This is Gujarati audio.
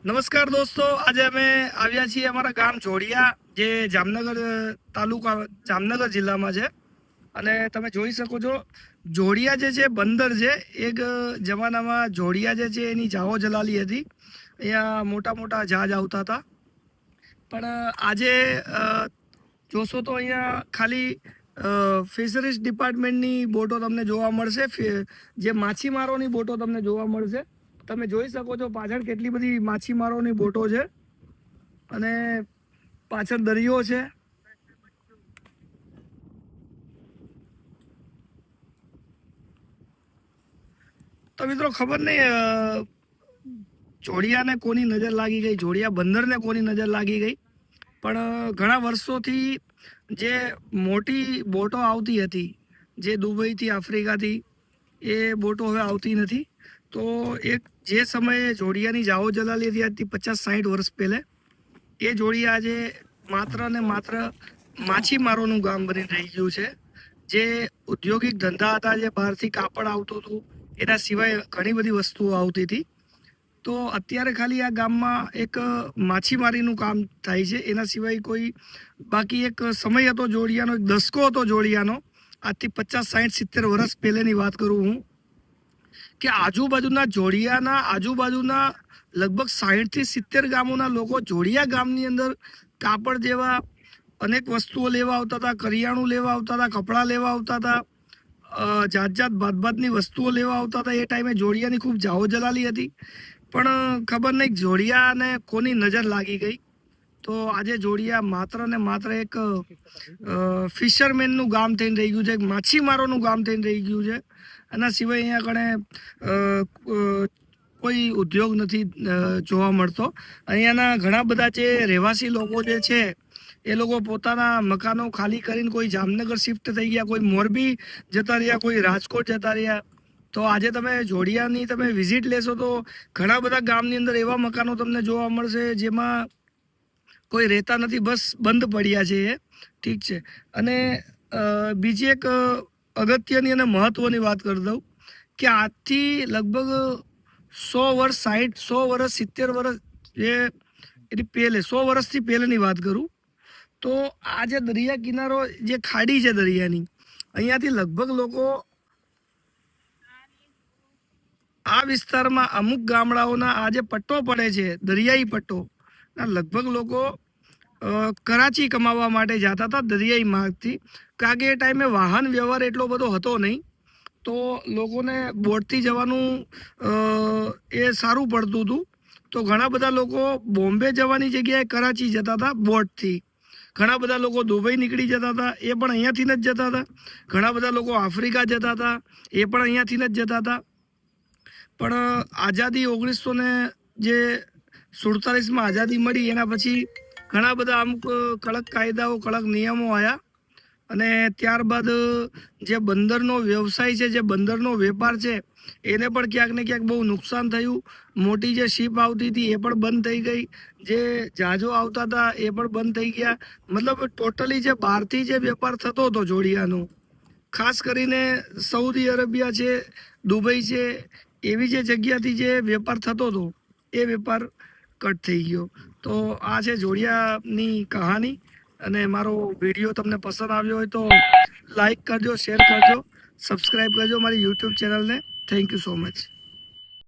નમસ્કાર દોસ્તો, આજે અમે આવ્યા છીએ અમારા ગામ જોડિયા, જે જામનગર તાલુકા જામનગર જિલ્લામાં છે. અને તમે જોઈ શકો છો, જોડિયા જે છે બંદર છે. એક જમાનામાં જોડિયા જે છે એની જાહો જલાલી હતી. અહીંયા મોટા મોટા જહાજ આવતા હતા. પણ આજે જોશો તો અહીંયા ખાલી ફિશરીઝ ડિપાર્ટમેન્ટની બોટો તમને જોવા મળશે. જે માછીમારોની બોટો તમને જોવા મળશે. તમે જોઈ શકો છો પાછળ કેટલી બધી માછીમારોની બોટો છે અને પાછળ દરિયો છે. તો મિત્રો ખબર નહીં જોડિયાને કોની નજર લાગી ગઈ, જોડિયા બંદરને કોની નજર લાગી ગઈ, પણ ઘણા વર્ષોથી જે મોટી બોટો આવતી હતી, જે દુબઈથી આફ્રિકાથી, એ બોટો હવે આવતી નથી. તો એક જે સમયે જોડિયાની જાહો જલાલી હતી, આજથી 50-60 વર્ષ પહેલે, એ જોડિયા આજે માત્ર ને માત્ર માછીમારોનું ગામ બની રહી ગયું છે. જે ઔદ્યોગિક ધંધા હતા, જે બહારથી કાપડ આવતું હતું, એના સિવાય ઘણી બધી વસ્તુઓ આવતી હતી. તો અત્યારે ખાલી આ ગામમાં એક માછીમારીનું કામ થાય છે, એના સિવાય કોઈ બાકી એક સમય હતો જોડિયાનો, એક દસકો હતો જોડિયાનો. આજથી 50-60-70 વર્ષ પહેલેની વાત કરું હું, કે આજુબાજુના જોડિયાના આજુબાજુના લગભગ 60થી 70 ગામોના લોકો જોડિયા ગામની અંદર કાપડ જેવા અનેક વસ્તુઓ લેવા આવતા હતા, કરિયાણું લેવા આવતા હતા, કપડાં લેવા આવતા હતા, જાત ભાતની વસ્તુઓ લેવા આવતા હતા. એ ટાઈમે જોડિયાની ખૂબ જાહો જલાલી હતી. પણ ખબર નહીં જોડિયાને કોની નજર લાગી ગઈ. તો આજે જોડિયા માત્ર ને માત્ર એક ફિશરમેનનું ગામ થઈને રહી ગયું છે, એક માછીમારોનું ગામ થઈને રહી ગયું છે. એના સિવાય અહીંયા કણે કોઈ ઉદ્યોગ નથી જોવા મળતો. અહીંયાના ઘણા બધા જે રહેવાસી લોકો જે છે, એ લોકો પોતાના મકાનો ખાલી કરીને કોઈ જામનગર શિફ્ટ થઈ ગયા, કોઈ મોરબી જતા રહ્યા, કોઈ રાજકોટ જતા રહ્યા. તો આજે તમે જોડિયાની તમે વિઝિટ લેશો તો ઘણા બધા ગામની અંદર એવા મકાનો તમને જોવા મળશે જેમાં કોઈ રહેતા નથી, બસ બંધ પડ્યા છે એ. ઠીક છે. અને બીજી એક અગત્યની અને મહત્ત્વની વાત કરી દઉં કે આજથી લગભગ 100 વર્ષ 60 100 વર્ષ 70 વર્ષ જે એની પહેલે 100 વર્ષથી પહેલેની વાત કરું તો આ જે દરિયા કિનારો, જે ખાડી છે દરિયાની, અહીંયાથી લગભગ લોકો આ વિસ્તારમાં અમુક ગામડાઓના આ જે પટ્ટો પડે છે, દરિયાઈ પટ્ટો, લગભગ લોકો કરાચી કમાવા માટે જતા હતા દરિયાઈ માર્ગથી. કારણ કે એ ટાઈમે વાહન વ્યવહાર એટલો બધો હતો નહીં, તો લોકોને બોટથી જવાનું એ સારું પડતું હતું. તો ઘણા બધા લોકો બોમ્બે જવાની જગ્યાએ કરાચી જતા હતા બોટથી. ઘણા બધા લોકો દુબઈ નીકળી જતા હતા, એ પણ અહીંયાથી જ જતા હતા. ઘણા બધા લોકો આફ્રિકા જતા હતા, એ પણ અહીંયાથી જ જતા હતા. પણ આઝાદી 1947માં આઝાદી મળી, એના પછી ઘણા બધા અમુક કડક કાયદાઓ, કડક નિયમો આવ્યા. અને ત્યારબાદ જે બંદરનો વ્યવસાય છે, જે બંદરનો વેપાર છે, એને પણ ક્યાંક ને ક્યાંક બહુ નુકસાન થયું. મોટી જે શિપ આવતી હતી એ પણ બંધ થઈ ગઈ, જે જહાજો આવતા હતા એ પણ બંધ થઈ ગયા. મતલબ ટોટલી જે બહારથી જે વેપાર થતો હતો જોડિયાનો, ખાસ કરીને સઉદી અરેબિયા છે, દુબઈ છે, એવી જે જગ્યાથી જે વેપાર થતો હતો એ વેપાર કટ થઈ ગયો. તો આ છે જોડિયાની કહાની. અને મારો વિડીયો તમને પસંદ આવ્યો હોય તો લાઈક કરજો, શેર કરજો, સબસ્ક્રાઈબ કરજો મારી યુટ્યુબ ચેનલને. Thank you so much.